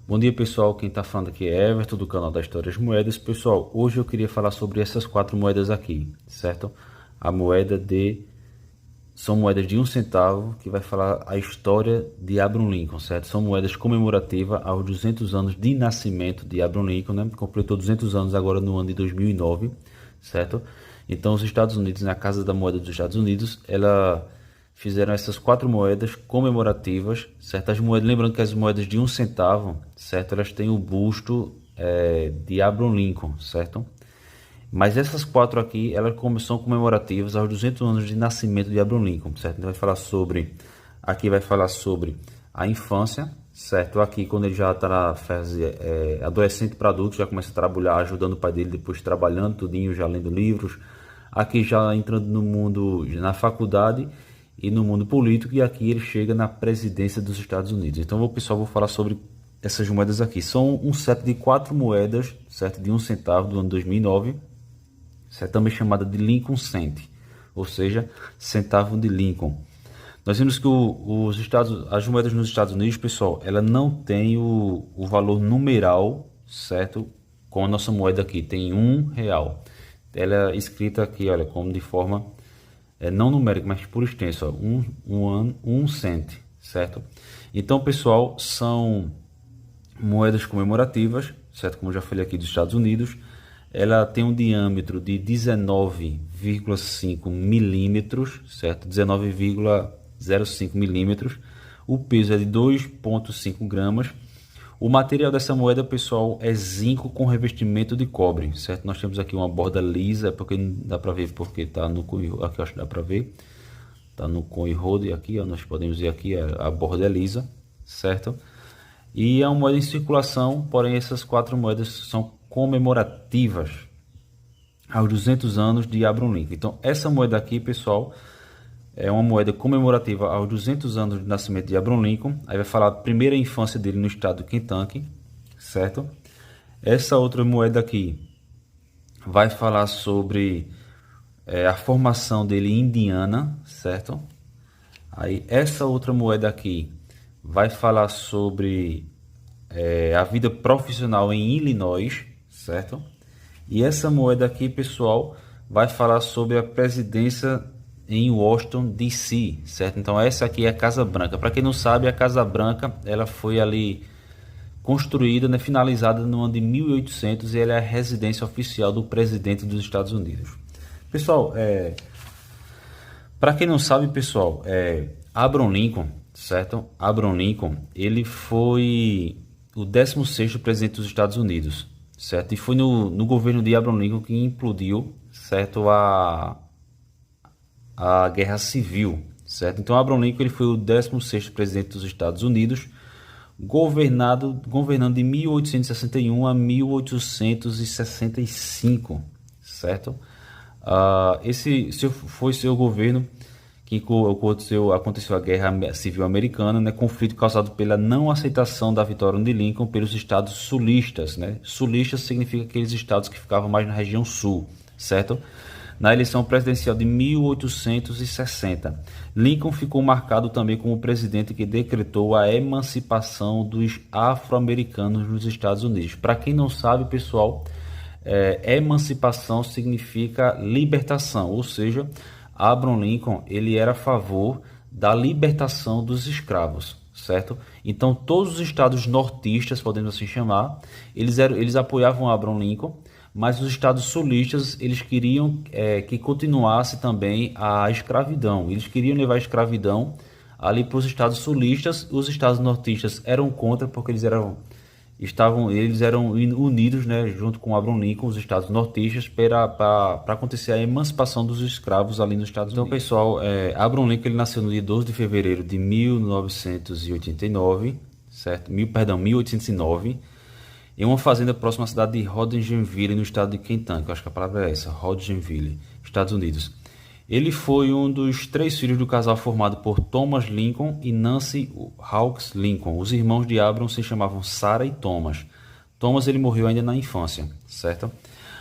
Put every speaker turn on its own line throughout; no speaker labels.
Bom dia pessoal, quem está falando aqui é Everton do canal da Histórias Moedas. Pessoal, hoje eu queria falar sobre essas quatro moedas aqui, certo? A moeda de... São moedas de 1 centavo que vai falar a história de Abraham Lincoln, certo? São moedas comemorativas aos 200 anos de nascimento de Abraham Lincoln, né? Completou 200 anos agora no ano de 2009, certo? Então os Estados Unidos, na Casa da Moeda dos Estados Unidos, ela... fizeram essas quatro moedas comemorativas, certo? As moedas, lembrando que as moedas de 1 centavo, certo? Elas têm o busto de Abraham Lincoln, certo? Mas essas quatro aqui, elas são comemorativas aos 200 anos de nascimento de Abraham Lincoln, certo? Então vai falar sobre, aqui vai falar sobre a infância, certo? Aqui quando ele já está na fase adolescente para adulto, já começa a trabalhar ajudando o pai dele, depois trabalhando tudinho, já lendo livros. Aqui já entrando no mundo, na faculdade e no mundo político, e aqui ele chega na presidência dos Estados Unidos. Então, pessoal, vou falar sobre essas moedas aqui. São um set de quatro moedas, certo? De 1 centavo do ano 2009, certo? Também chamada de Lincoln Cent, ou seja, centavo de Lincoln. Nós vimos que as moedas nos Estados Unidos, pessoal, ela não tem o valor numeral, certo? Com a nossa moeda aqui, tem R$ 1. Ela é escrita aqui, olha, como de forma não numérica, mas por extenso, ó, um cent, certo? Então, pessoal, são moedas comemorativas, certo? Como eu já falei aqui, dos Estados Unidos. Ela tem um diâmetro de 19,5 milímetros, certo? 19,05 milímetros. O peso é de 2,5 gramas. O material dessa moeda, pessoal, é zinco com revestimento de cobre, certo? Nós temos aqui uma borda lisa, porque não dá para ver, porque tá no coin, aqui eu acho que dá para ver. Tá no coin holder aqui, ó, nós podemos ver aqui a borda é lisa, certo? E é uma moeda em circulação, porém essas quatro moedas são comemorativas aos 200 anos de Abraham Lincoln. Então essa moeda aqui, pessoal, é uma moeda comemorativa aos 200 anos de nascimento de Abraham Lincoln. Aí vai falar a primeira infância dele no estado do Kentucky, certo? Essa outra moeda aqui vai falar sobre a formação dele em Indiana, certo? Aí essa outra moeda aqui vai falar sobre a vida profissional em Illinois, certo? E essa moeda aqui, pessoal, vai falar sobre a presidência em Washington, D.C., certo? Então essa aqui é a Casa Branca. Para quem não sabe, a Casa Branca, ela foi ali construída, né, finalizada no ano de 1800, e ela é a residência oficial do presidente dos Estados Unidos. Pessoal, para quem não sabe, pessoal, Abraham Lincoln, certo? Abraham Lincoln, ele foi o 16º presidente dos Estados Unidos, certo? E foi no governo de Abraham Lincoln que implodiu, certo, a Guerra Civil, certo? Então Abraham Lincoln ele foi o 16º presidente dos Estados Unidos, governando de 1861 a 1865, certo? Esse foi seu governo que aconteceu a Guerra Civil Americana, né? Conflito causado pela não aceitação da vitória de Lincoln pelos estados sulistas, né? Sulistas significa aqueles estados que ficavam mais na região sul, certo? Na eleição presidencial de 1860, Lincoln ficou marcado também como o presidente que decretou a emancipação dos afro-americanos nos Estados Unidos. Para quem não sabe, pessoal, emancipação significa libertação, ou seja, Abraham Lincoln ele era a favor da libertação dos escravos, certo? Então todos os estados nortistas, podemos assim chamar, eles apoiavam Abraham Lincoln, mas os estados sulistas eles queriam que continuasse também a escravidão. Eles queriam levar a escravidão ali para os estados sulistas. Os estados nortistas eram contra, porque eles eram unidos, né, junto com Abraham Lincoln, os estados nortistas, para acontecer a emancipação dos escravos ali nos Estados Unidos. Então, pessoal, Abraham Lincoln ele nasceu no dia 12 de fevereiro de 1989, certo? 1809, em uma fazenda próxima à cidade de Hodgenville, no estado de Kentucky. Eu acho que a palavra é essa, Hodgenville, Estados Unidos. Ele foi um dos 3 filhos do casal formado por Thomas Lincoln e Nancy Hawkes Lincoln. Os irmãos de Abraham se chamavam Sarah e Thomas. Thomas ele morreu ainda na infância, certo?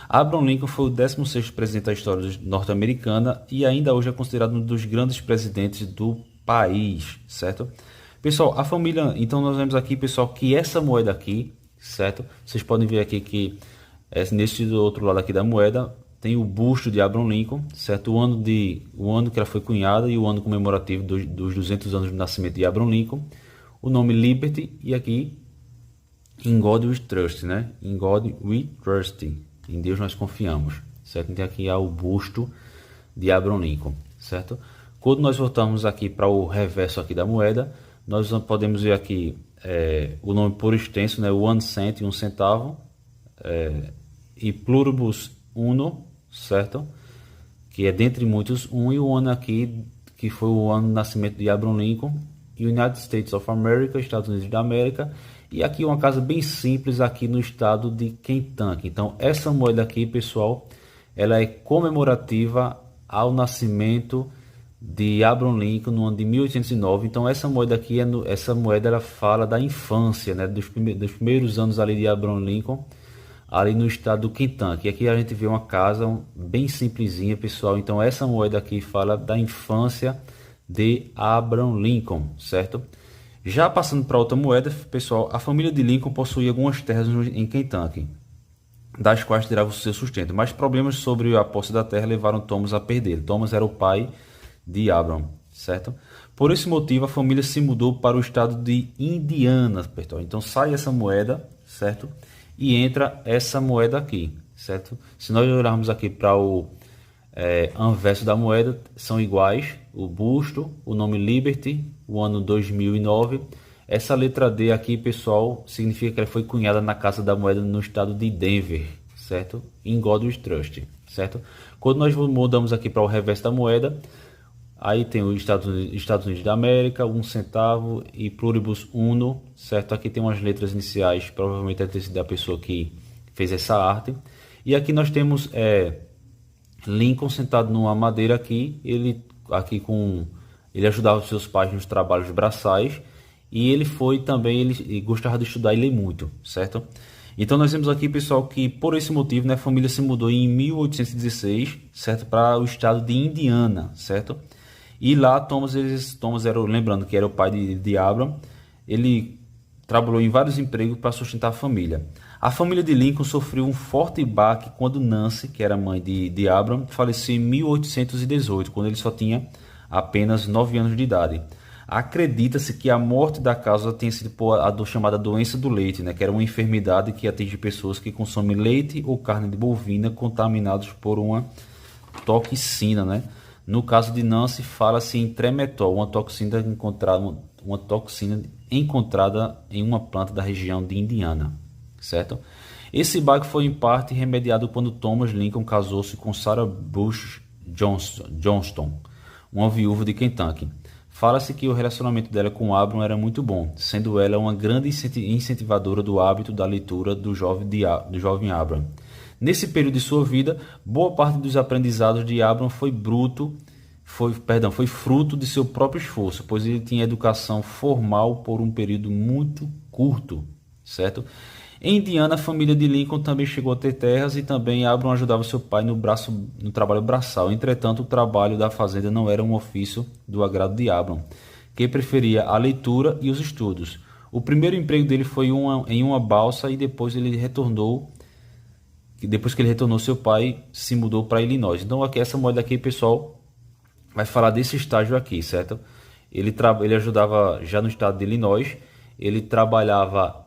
Abraham Lincoln foi o 16º presidente da história norte-americana e ainda hoje é considerado um dos grandes presidentes do país, certo? Pessoal, a família, então nós vemos aqui, pessoal, que essa moeda aqui, certo? Vocês podem ver aqui que nesse outro lado aqui da moeda tem o busto de Abraham Lincoln, certo? O ano que ela foi cunhada e o ano comemorativo dos 200 anos do nascimento de Abraham Lincoln. O nome Liberty e aqui In God We Trust, né? In God We Trust. Em Deus nós confiamos, certo? Então aqui há o busto de Abraham Lincoln, certo? Quando nós voltamos aqui para o reverso aqui da moeda, nós podemos ver aqui o nome por extenso, né? 1 cent, 1 centavo, e pluribus uno, certo? Que é dentre muitos e o ano aqui que foi o ano do nascimento de Abraham Lincoln, United States of America, Estados Unidos da América, e aqui uma casa bem simples aqui no estado de Kentucky. Então essa moeda aqui, pessoal, ela é comemorativa ao nascimento de Abraham Lincoln no ano de 1809. Então essa moeda aqui essa moeda ela fala da infância, né, dos primeiros anos ali de Abraham Lincoln, ali no estado do Kentucky. Aqui a gente vê uma casa bem simplesinha, pessoal. Então essa moeda aqui fala da infância de Abraham Lincoln, certo? Já passando para outra moeda, pessoal, a família de Lincoln possuía algumas terras em Kentucky, das quais tirava o seu sustento, mas problemas sobre a posse da terra levaram Thomas a perder. Thomas era o pai de Abraham, certo? Por esse motivo, a família se mudou para o estado de Indiana, pessoal. Então sai essa moeda, certo? E entra essa moeda aqui, certo? Se nós olharmos aqui para o anverso da moeda, são iguais, o busto, o nome Liberty, o ano 2009. Essa letra D aqui, pessoal, significa que ela foi cunhada na Casa da Moeda no estado de Denver, certo? In God We Trust, certo? Quando nós mudamos aqui para o reverso da moeda, aí tem os Estados Unidos da América, 1 centavo e pluribus uno, certo? Aqui tem umas letras iniciais, provavelmente deve ter sido a pessoa que fez essa arte. E aqui nós temos Lincoln sentado numa madeira aqui, ele ajudava os seus pais nos trabalhos braçais, e ele gostava de estudar e ler muito, certo? Então nós vemos aqui, pessoal, que por esse motivo, né, a família se mudou em 1816, certo, para o estado de Indiana, certo? E lá Thomas era, lembrando que era o pai de Abraham, ele trabalhou em vários empregos para sustentar a família. A família de Lincoln sofreu um forte baque quando Nancy, que era mãe de Abraham, faleceu em 1818, quando ele só tinha apenas 9 anos de idade. Acredita-se que a morte da causa tenha sido por a chamada doença do leite, né, que era uma enfermidade que atinge pessoas que consomem leite ou carne de bovina contaminados por uma toxina, né? No caso de Nancy, fala-se em tremetol, uma toxina encontrada em uma planta da região de Indiana, certo? Esse baque foi em parte remediado quando Thomas Lincoln casou-se com Sarah Bush Johnston, uma viúva de Kentucky. Fala-se que o relacionamento dela com Abraham era muito bom, sendo ela uma grande incentivadora do hábito da leitura do jovem Abraham. Nesse período de sua vida, boa parte dos aprendizados de Abraham foi fruto de seu próprio esforço, pois ele tinha educação formal por um período muito curto, certo? Em Indiana, a família de Lincoln também chegou a ter terras e também Abraham ajudava seu pai no trabalho braçal. Entretanto, o trabalho da fazenda não era um ofício do agrado de Abraham, que preferia a leitura e os estudos. O primeiro emprego dele foi em uma balsa e depois que ele retornou, seu pai se mudou para Illinois. Então, aqui, essa moeda aqui, pessoal, vai falar desse estágio aqui, certo? Ele ajudava já no estado de Illinois, ele trabalhava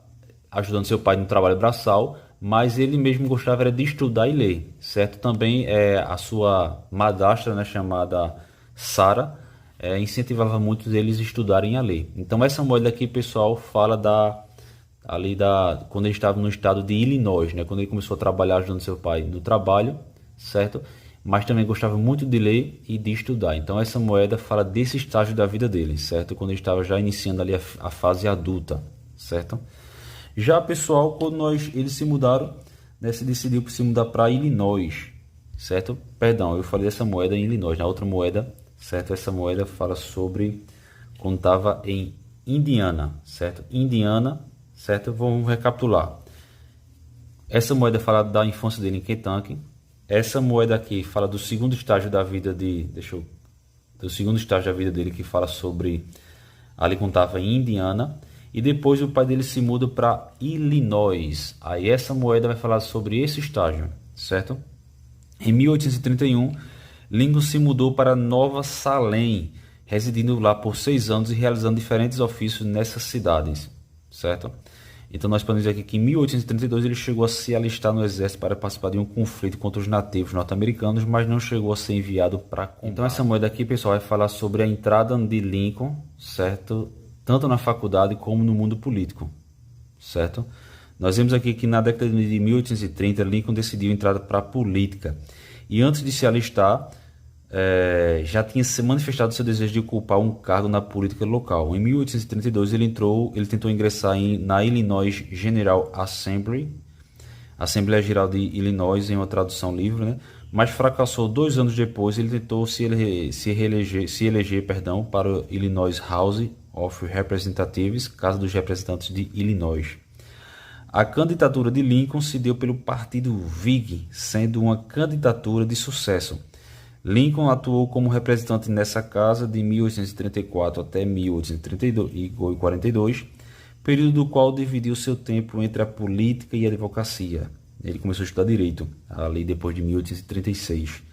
ajudando seu pai no trabalho braçal, mas ele mesmo gostava era de estudar e ler, certo? Também a sua madrasta, né, chamada Sarah, incentivava muitos deles a estudarem a ler. Então essa moeda aqui, pessoal, fala quando ele estava no estado de Illinois, né, quando ele começou a trabalhar ajudando seu pai no trabalho, certo? Mas também gostava muito de ler e de estudar. Então essa moeda fala desse estágio da vida dele, certo? Quando ele estava já iniciando ali a fase adulta, certo? Já, pessoal, quando eles se mudaram, né, se decidiu se mudar para Illinois, certo? Perdão, eu falei dessa moeda em Illinois, na outra moeda, certo? Essa moeda fala sobre quando estava em Indiana, certo? Indiana, certo? Vamos recapitular. Essa moeda fala da infância dele em Kentucky. Essa moeda aqui fala do segundo estágio da vida do segundo estágio da vida dele, que fala sobre ali quando estava em Indiana, e depois o pai dele se muda para Illinois. Aí essa moeda vai falar sobre esse estágio, certo? Em 1831, Lincoln se mudou para Nova Salem, residindo lá por 6 anos e realizando diferentes ofícios nessas cidades, certo? Então nós podemos dizer aqui que em 1832 ele chegou a se alistar no exército para participar de um conflito contra os nativos norte-americanos, mas não chegou a ser enviado para combate. Então essa moeda aqui, pessoal, vai falar sobre a entrada de Lincoln, certo? Tanto na faculdade como no mundo político, certo? Nós vemos aqui que na década de 1830 Lincoln decidiu entrar para a política e antes de se alistar já tinha se manifestado seu desejo de ocupar um cargo na política local. Em 1832 ele tentou ingressar na Illinois General Assembly, Assembleia Geral de Illinois, em uma tradução livre, né? Mas fracassou 2 anos depois. Ele tentou se eleger para o Illinois House of Representatives, Casa dos Representantes de Illinois. A candidatura de Lincoln se deu pelo partido Whig, sendo uma candidatura de sucesso. Lincoln atuou como representante nessa casa de 1834 até 1842, período do qual dividiu seu tempo entre a política e a advocacia. Ele começou a estudar direito ali depois de 1836.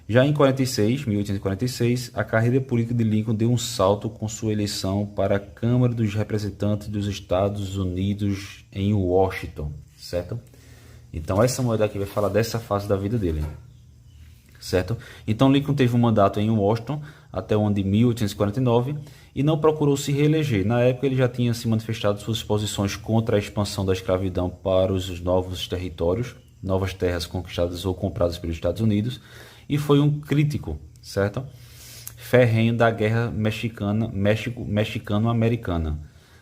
Já em 1846, a carreira política de Lincoln deu um salto com sua eleição para a Câmara dos Representantes dos Estados Unidos em Washington, certo? Então essa moeda aqui vai falar dessa fase da vida dele, certo? Então Lincoln teve um mandato em Washington até o ano de 1849 e não procurou se reeleger. Na época ele já tinha se manifestado suas posições contra a expansão da escravidão para os novos territórios, novas terras conquistadas ou compradas pelos Estados Unidos, e foi um crítico, certo? Ferrenho da guerra mexicano-americana.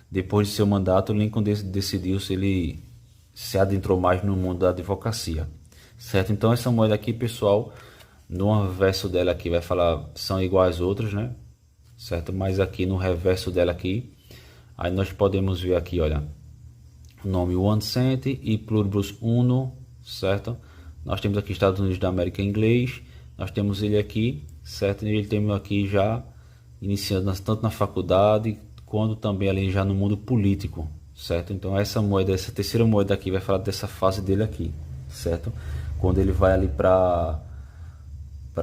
Depois de seu mandato, Lincoln decidiu se ele se adentrou mais no mundo da advocacia, certo? Então essa moeda aqui, pessoal, no reverso dela aqui vai falar são iguais às outras, né? Certo? Mas aqui no reverso dela aqui, aí nós podemos ver aqui, olha, o nome 1 cent e pluribus uno, certo? Nós temos aqui Estados Unidos da América em inglês, nós temos ele aqui, certo? E ele tem aqui já iniciando tanto na faculdade quanto também ali já no mundo político, certo? Então essa moeda, essa terceira moeda aqui vai falar dessa fase dele aqui, certo? Quando ele vai ali para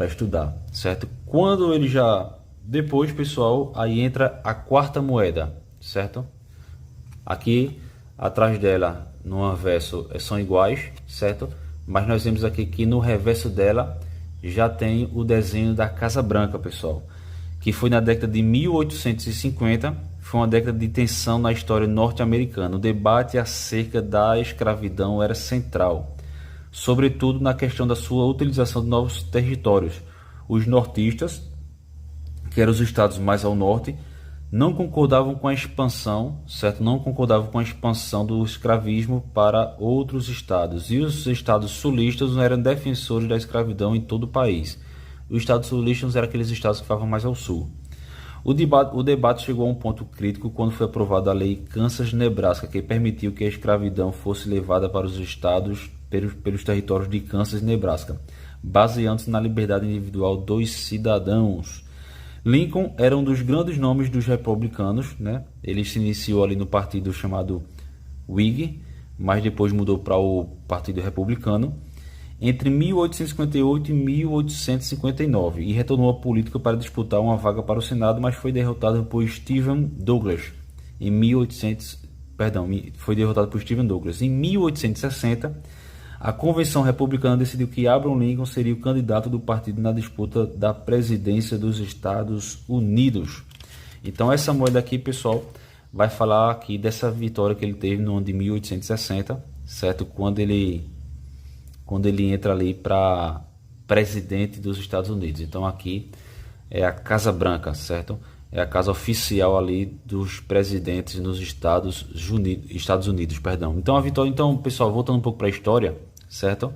estudar, certo? Quando ele já depois, pessoal, aí entra a quarta moeda, certo? Aqui atrás dela no reverso são iguais, certo? Mas nós vemos aqui que no reverso dela já tem o desenho da Casa Branca, pessoal, que foi na década de 1850. Foi uma década de tensão na história norte-americana. O debate acerca da escravidão era central, sobretudo na questão da sua utilização de novos territórios. Os nortistas, que eram os estados mais ao norte, não concordavam com a expansão, certo? Não concordavam com a expansão do escravismo para outros estados. E os estados sulistas não eram defensores da escravidão em todo o país. Os estados sulistas eram aqueles estados que ficavam mais ao sul. O debate chegou a um ponto crítico quando foi aprovada a lei Kansas-Nebraska, que permitiu que a escravidão fosse levada para os estados pelos territórios de Kansas e Nebraska, baseando-se na liberdade individual dos cidadãos. Lincoln era um dos grandes nomes dos republicanos, né? Ele se iniciou ali no partido chamado Whig, mas depois mudou para o Partido Republicano entre 1858 e 1859 e retornou à política para disputar uma vaga para o Senado, mas foi derrotado por Stephen Douglas em 1860. A Convenção Republicana decidiu que Abraham Lincoln seria o candidato do partido na disputa da presidência dos Estados Unidos. Então essa moeda aqui, pessoal, vai falar aqui dessa vitória que ele teve no ano de 1860, certo? Quando ele entra ali para presidente dos Estados Unidos. Então aqui é a Casa Branca, certo? É a casa oficial ali dos presidentes nos Estados Unidos, perdão. Então a vitória, pessoal, voltando um pouco para a história, certo?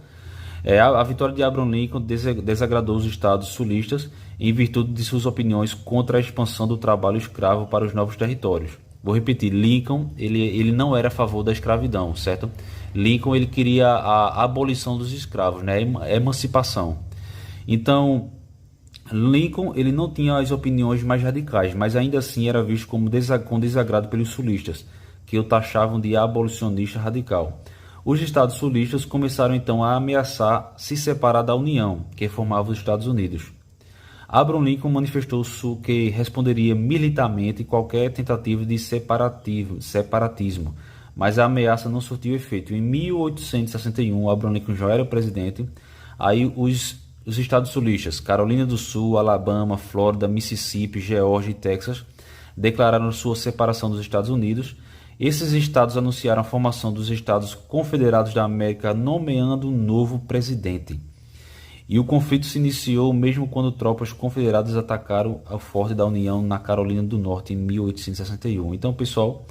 A vitória de Abraham Lincoln desagradou os estados sulistas em virtude de suas opiniões contra a expansão do trabalho escravo para os novos territórios. Vou repetir, Lincoln, ele não era a favor da escravidão, certo? Lincoln, ele queria a abolição dos escravos, né? A emancipação. Então, Lincoln ele não tinha as opiniões mais radicais, mas ainda assim era visto como com desagrado pelos sulistas, que o taxavam de abolicionista radical. Os estados sulistas começaram então a ameaçar se separar da União, que formava os Estados Unidos. Abraham Lincoln manifestou que responderia militarmente qualquer tentativa de separatismo, mas a ameaça não surtiu efeito. Em 1861, Abraham Lincoln já era presidente. Aí os estados sulistas, Carolina do Sul, Alabama, Flórida, Mississippi, Geórgia e Texas, declararam sua separação dos Estados Unidos. Esses estados anunciaram a formação dos Estados Confederados da América, nomeando um novo presidente. E o conflito se iniciou mesmo quando tropas confederadas atacaram o Forte da União na Carolina do Norte em 1861. Então, pessoal,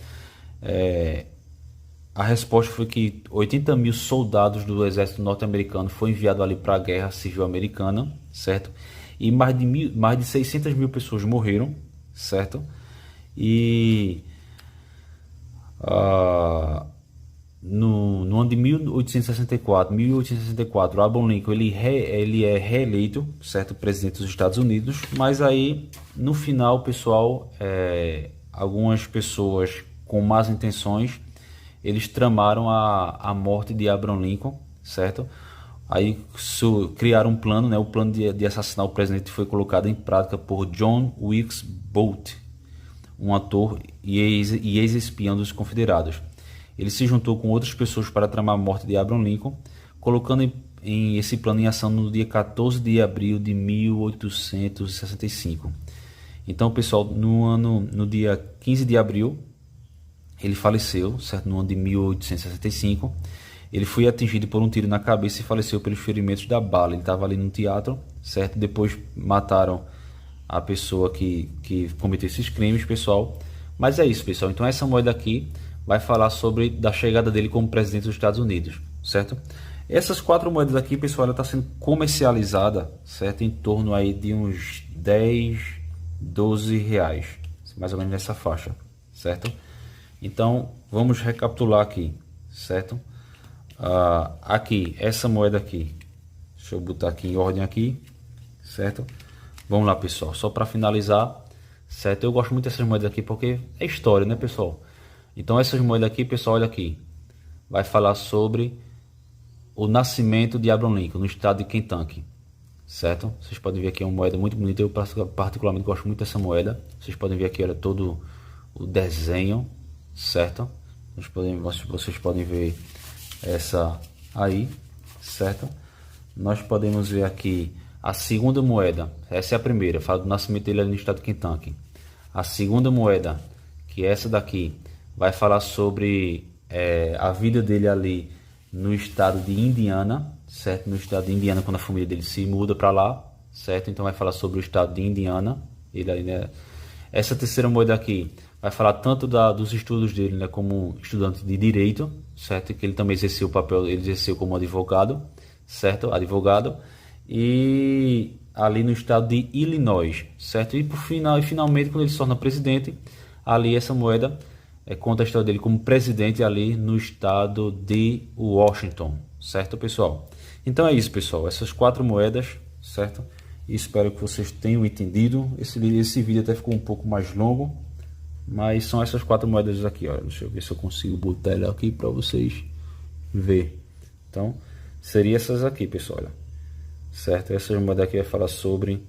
a resposta foi que 80 mil soldados do exército norte-americano foram enviados ali para a Guerra Civil Americana, certo? E mais de 600 mil pessoas morreram, certo? E no ano de 1864, Abraham Lincoln ele é reeleito, certo, presidente dos Estados Unidos, mas aí no final, pessoal, algumas pessoas com más intenções, eles tramaram a morte de Abraham Lincoln, certo? Aí criaram um plano, né? O plano de assassinar o presidente foi colocado em prática por John Wilkes Booth, um ator e ex-espião dos confederados. Ele se juntou com outras pessoas para tramar a morte de Abraham Lincoln, colocando esse plano em ação no dia 14 de abril de 1865. Então, pessoal, no dia 15 de abril, ele faleceu, certo? No ano de 1865. Ele foi atingido por um tiro na cabeça e faleceu pelos ferimentos da bala. Ele estava ali no teatro, certo? Depois mataram a pessoa que cometeu esses crimes, pessoal. Mas é isso, pessoal. Então, essa moeda aqui vai falar da chegada dele como presidente dos Estados Unidos, certo? Essas 4 moedas aqui, pessoal, ela está sendo comercializada, certo? Em torno aí de uns 10, 12 reais, mais ou menos nessa faixa, certo? Então, vamos recapitular aqui, certo? Aqui, essa moeda aqui, deixa eu botar aqui em ordem aqui, certo? Vamos lá, pessoal, só para finalizar, certo? Eu gosto muito dessas moedas aqui porque é história, né, pessoal? Então essas moedas aqui, pessoal, olha aqui, vai falar sobre o nascimento de Abraham Lincoln no estado de Kentucky, certo? Vocês podem ver aqui, é uma moeda muito bonita, eu particularmente gosto muito dessa moeda. Vocês podem ver aqui, olha, todo o desenho, certo? Vocês podem ver essa aí, certo? Nós podemos ver aqui a segunda moeda, essa é a primeira, fala do nascimento dele ali no estado de Kentucky. A segunda moeda, que é essa daqui, vai falar sobre a vida dele ali no estado de Indiana, certo? No estado de Indiana, quando a família dele se muda para lá, certo? Então vai falar sobre o estado de Indiana. Ele ali, né? Essa terceira moeda aqui vai falar tanto dos estudos dele, né, como estudante de direito, certo? Que ele também exerceu o papel, ele exerceu como advogado, certo? Advogado. E ali no estado de Illinois, certo? E finalmente, quando ele se torna presidente, ali essa moeda conta a história dele como presidente ali no estado de Washington, certo, pessoal? Então é isso, pessoal, essas 4 moedas, certo? E espero que vocês tenham entendido. Esse vídeo até ficou um pouco mais longo, mas são essas 4 moedas aqui, ó. Deixa eu ver se eu consigo botar ela aqui para vocês ver. Então, seria essas aqui, pessoal, olha. Certo? Essas moedas aqui vai falar sobre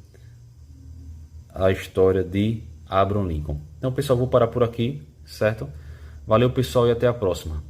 a história de Abraham Lincoln. Então, pessoal, vou parar por aqui, certo? Valeu, pessoal, e até a próxima.